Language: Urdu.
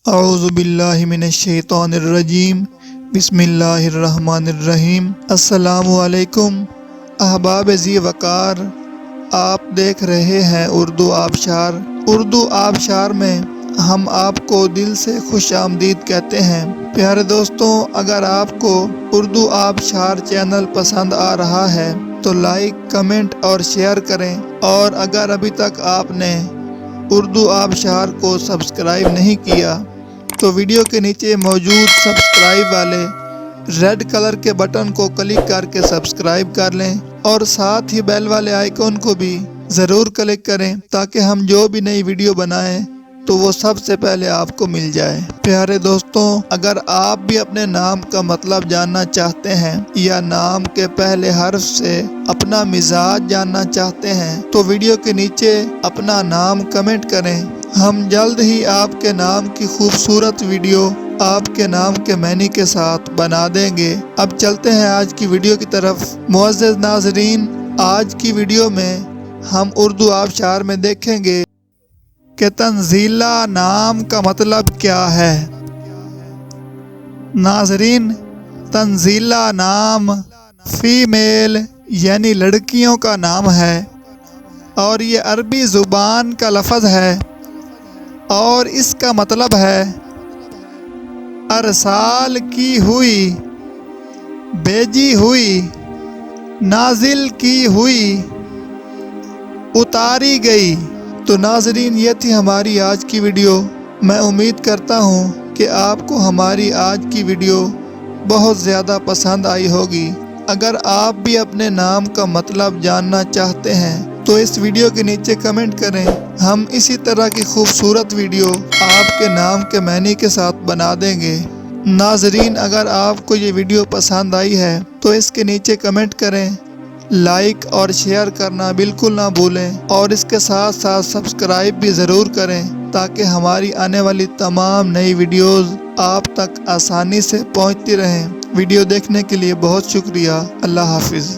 اعوذ باللہ من الشیطان الرجیم، بسم اللہ الرحمن الرحیم۔ السلام علیکم احباب ذی وقار، آپ دیکھ رہے ہیں اردو آبشار۔ اردو آبشار میں ہم آپ کو دل سے خوش آمدید کہتے ہیں۔ پیارے دوستوں، اگر آپ کو اردو آبشار چینل پسند آ رہا ہے تو لائک، کمنٹ اور شیئر کریں، اور اگر ابھی تک آپ نے اردو آبشار کو سبسکرائب نہیں کیا تو ویڈیو کے نیچے موجود سبسکرائب والے ریڈ کلر کے بٹن کو کلک کر کے سبسکرائب کر لیں، اور ساتھ ہی بیل والے آئیکن کو بھی ضرور کلک کریں تاکہ ہم جو بھی نئی ویڈیو بنائیں تو وہ سب سے پہلے آپ کو مل جائے۔ پیارے دوستوں، اگر آپ بھی اپنے نام کا مطلب جاننا چاہتے ہیں یا نام کے پہلے حرف سے اپنا مزاج جاننا چاہتے ہیں تو ویڈیو کے نیچے اپنا نام کمنٹ کریں۔ ہم جلد ہی آپ کے نام کی خوبصورت ویڈیو آپ کے نام کے معنی کے ساتھ بنا دیں گے۔ اب چلتے ہیں آج کی ویڈیو کی طرف۔ معزز ناظرین، آج کی ویڈیو میں ہم اردو آبشار میں دیکھیں گے کہ تنزیلہ نام کا مطلب کیا ہے۔ ناظرین، تنزیلہ نام فیمیل یعنی لڑکیوں کا نام ہے، اور یہ عربی زبان کا لفظ ہے، اور اس کا مطلب ہے ارسال کی ہوئی، بھیجی ہوئی، نازل کی ہوئی، اتاری گئی۔ تو ناظرین، یہ تھی ہماری آج کی ویڈیو۔ میں امید کرتا ہوں کہ آپ کو ہماری آج کی ویڈیو بہت زیادہ پسند آئی ہوگی۔ اگر آپ بھی اپنے نام کا مطلب جاننا چاہتے ہیں تو اس ویڈیو کے نیچے کمنٹ کریں۔ ہم اسی طرح کی خوبصورت ویڈیو آپ کے نام کے معنی کے ساتھ بنا دیں گے۔ ناظرین، اگر آپ کو یہ ویڈیو پسند آئی ہے تو اس کے نیچے کمنٹ کریں، لائک اور شیئر کرنا بالکل نہ بھولیں، اور اس کے ساتھ ساتھ سبسکرائب بھی ضرور کریں تاکہ ہماری آنے والی تمام نئی ویڈیوز آپ تک آسانی سے پہنچتی رہیں۔ ویڈیو دیکھنے کے لیے بہت شکریہ۔ اللہ حافظ۔